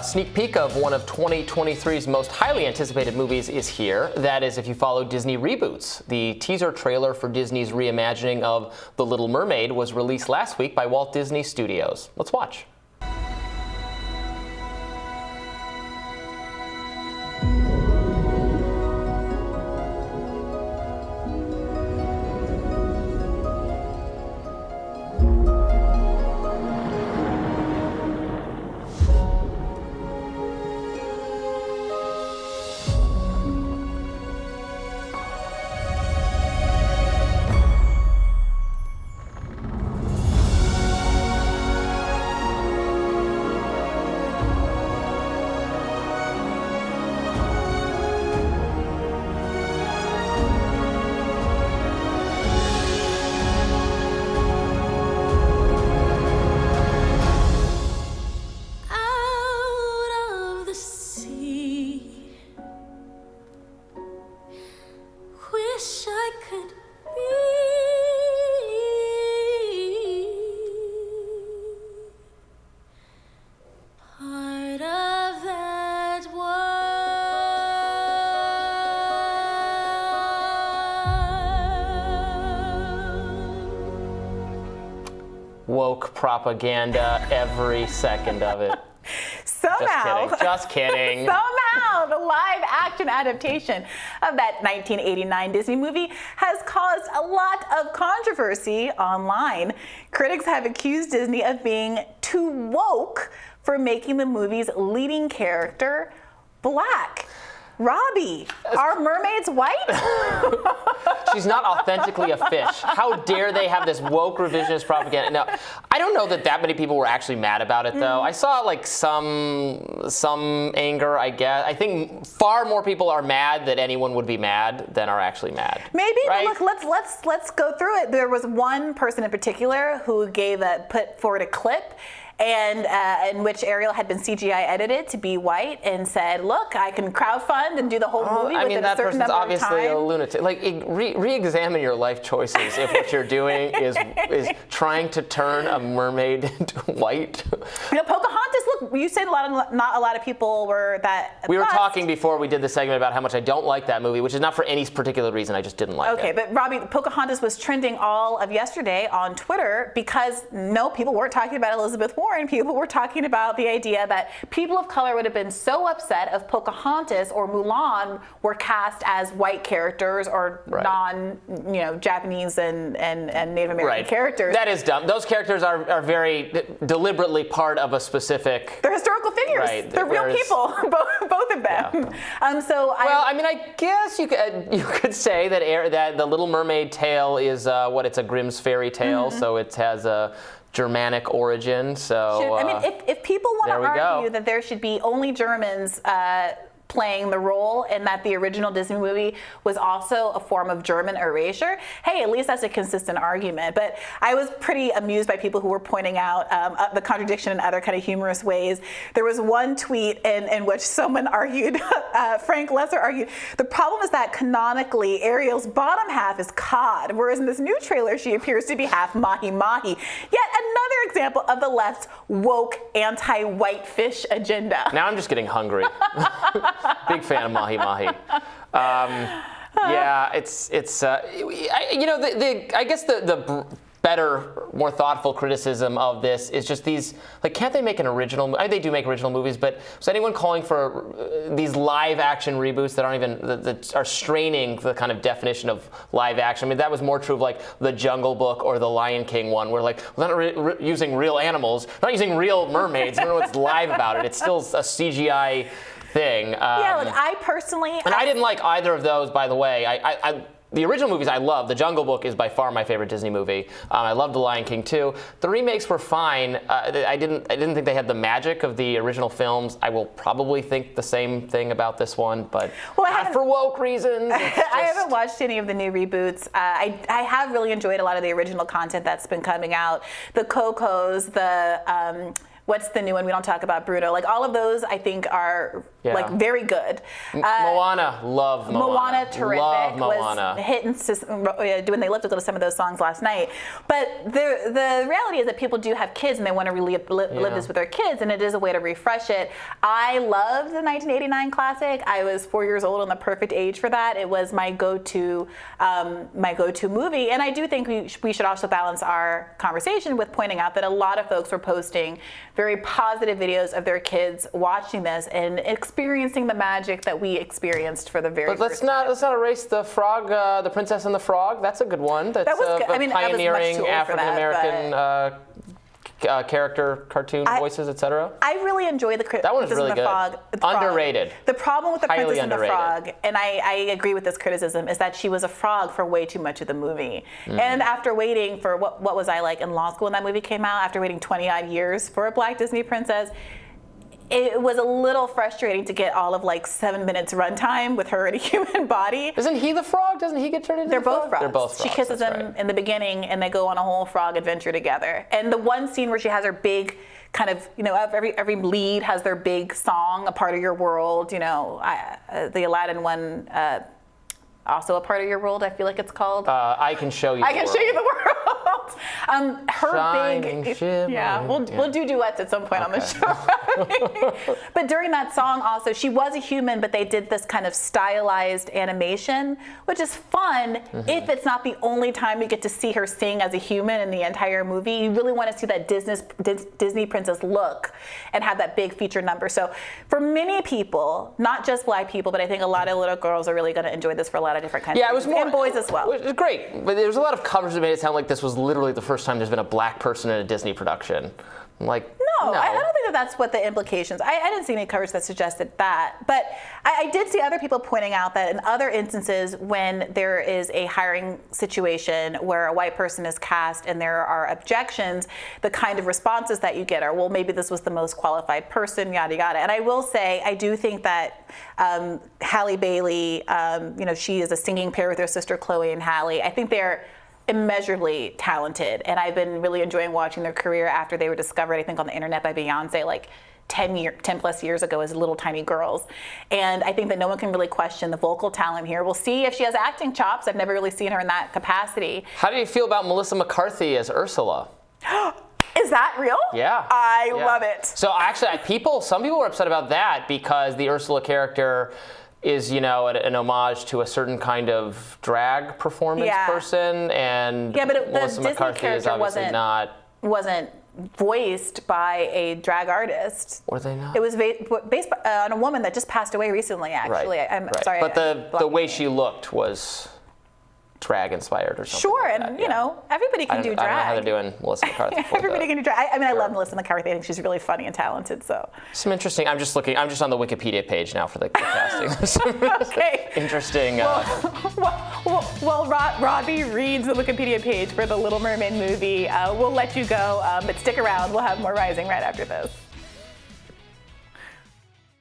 Sneak peek of one of 2023's most highly anticipated movies is here. That is, if you follow Disney reboots. The teaser trailer for Disney's reimagining of The Little Mermaid was released last week by Walt Disney Studios. Let's watch. Woke propaganda, every second of it. Somehow, just kidding. Somehow, the live-action adaptation of that 1989 Disney movie has caused a lot of controversy online. Critics have accused Disney of being too woke for making the movie's leading character black. Robby, are mermaids white? She's not authentically a fish. How dare they have this woke revisionist propaganda? No, I don't know that many people were actually mad about it, though. I saw like some anger, I guess. I think far more people are mad that anyone would be mad than are actually mad. Maybe, right? But look, let's go through it. There was one person in particular who put forward a clip and in which Ariel had been CGI edited to be white and said, look, I can crowdfund and do the whole movie within a certain number of time. That person's obviously a lunatic. Like, re-examine your life choices if what you're doing is trying to turn a mermaid into white. You know, Pocahontas, look, you said not a lot of people were that We were fussed. talking before we did the segment about how much I don't like that movie, which is not for any particular reason, I just didn't like it. Okay, but Robby, Pocahontas was trending all of yesterday on Twitter because people weren't talking about Elizabeth Warren. People were talking about the idea that people of color would have been so upset if Pocahontas or Mulan were cast as white characters or Japanese and Native American characters. That is dumb. Those characters are very deliberately part of a specific. They're historical figures. Right. They're real people, both of them. Yeah. I guess you could say that the Little Mermaid tale is it's a Grimm's fairy tale, so it has a Germanic origin. So if people want to argue that there should be only Germans playing the role and that the original Disney movie was also a form of German erasure, hey, at least that's a consistent argument. But I was pretty amused by people who were pointing out the contradiction in other kind of humorous ways. There was one tweet in which someone argued, Frank Lesser argued, the problem is that canonically Ariel's bottom half is cod, whereas in this new trailer she appears to be half mahi-mahi. Yet another example of the left's woke anti-white fish agenda. Now I'm just getting hungry. Big fan of mahi-mahi. Yeah, I guess the better, more thoughtful criticism of this is just these, like, can't they make an original? They do make original movies, but is anyone calling for these live action reboots that aren't even, that are straining the kind of definition of live action? I mean, that was more true of like the Jungle Book or the Lion King one, where like, we're not using real animals, not using real mermaids. I don't know what's live about it. It's still a CGI thing. I personally... And I didn't like either of those, by the way. The original movies I love. The Jungle Book is by far my favorite Disney movie. I loved The Lion King too. The remakes were fine. I didn't think they had the magic of the original films. I will probably think the same thing about this one, but not for woke reasons. I haven't watched any of the new reboots. I have really enjoyed a lot of the original content that's been coming out. The Cocos, the What's the new one? We don't talk about Bruno. Like all of those, I think are like very good. Moana, love Moana. Moana, terrific. Love Moana. Was hitting when they lifted some of those songs last night. But the reality is that people do have kids and they want to really live this with their kids, and it is a way to refresh it. I love the 1989 classic. I was 4 years old and the perfect age for that. It was my go-to movie, and I do think we should also balance our conversation with pointing out that a lot of folks were posting very positive videos of their kids watching this and experiencing the magic that we experienced for the very first time. Let's not erase the frog, the Princess and the Frog. That's a good one. That was good. I mean, pioneering African American character, cartoon voices, etc. I really enjoy the that one is really good. Underrated. The problem with the Highly Princess and the underrated. Frog, and I agree with this criticism, is that she was a frog for way too much of the movie. And after waiting for what was I like in law school when that movie came out? After waiting 20 odd years for a Black Disney princess, it was a little frustrating to get all of like 7 minutes runtime with her in a human body. Isn't he the frog? Doesn't he get turned into They're both frog? frogs. They're both frogs. She kisses him in the beginning, and they go on a whole frog adventure together. And the one scene where she has her big kind of, every lead has their big song, A Part of Your World, the Aladdin one, also A Part of Your World, I feel like it's called. I Can Show You the World. I Can Show You the World. Her Shining, big, shimmering, we'll do duets at some point on the show. But during that song also, she was a human, but they did this kind of stylized animation, which is fun if it's not the only time you get to see her sing as a human in the entire movie. You really want to see that Disney princess look and have that big feature number. So for many people, not just Black people, but I think a lot of little girls are really going to enjoy this for a lot of different kinds of reasons. It was more, and boys as well. It was great, but there was a lot of coverage that made it sound like this was literally the first time there's been a Black person in a Disney production. I'm like, no. I don't think that's what the implications. I didn't see any coverage that suggested that, but I did see other people pointing out that in other instances, when there is a hiring situation where a white person is cast and there are objections, the kind of responses that you get are, well, maybe this was the most qualified person, yada yada. And I will say, I do think that Halle Bailey, she is a singing pair with her sister Chloe and Halle. I think they're immeasurably talented, and I've been really enjoying watching their career after they were discovered, I think, on the internet by Beyonce like 10 plus years ago as little tiny girls. And I think that no one can really question the vocal talent here. We'll see if she has acting chops. I've never really seen her in that capacity. How do you feel about Melissa McCarthy as Ursula? Is that real? Yeah. I love it. So actually, some people were upset about that because the Ursula character is, an homage to a certain kind of drag performance person, and Melissa McCarthy is obviously wasn't voiced by a drag artist. Were they not? It was based on a woman that just passed away recently, actually. Right. I'm sorry. But the way she looked was drag inspired or something. Sure, like and that, everybody can do drag. I don't know how they're doing Melissa McCarthy. Everybody can do drag. I love Melissa McCarthy. I think she's really funny and talented. So some interesting. I'm just on the Wikipedia page now for the casting. Okay. Interesting. Well, Robby reads the Wikipedia page for the Little Mermaid movie. We'll let you go, but stick around. We'll have more Rising right after this.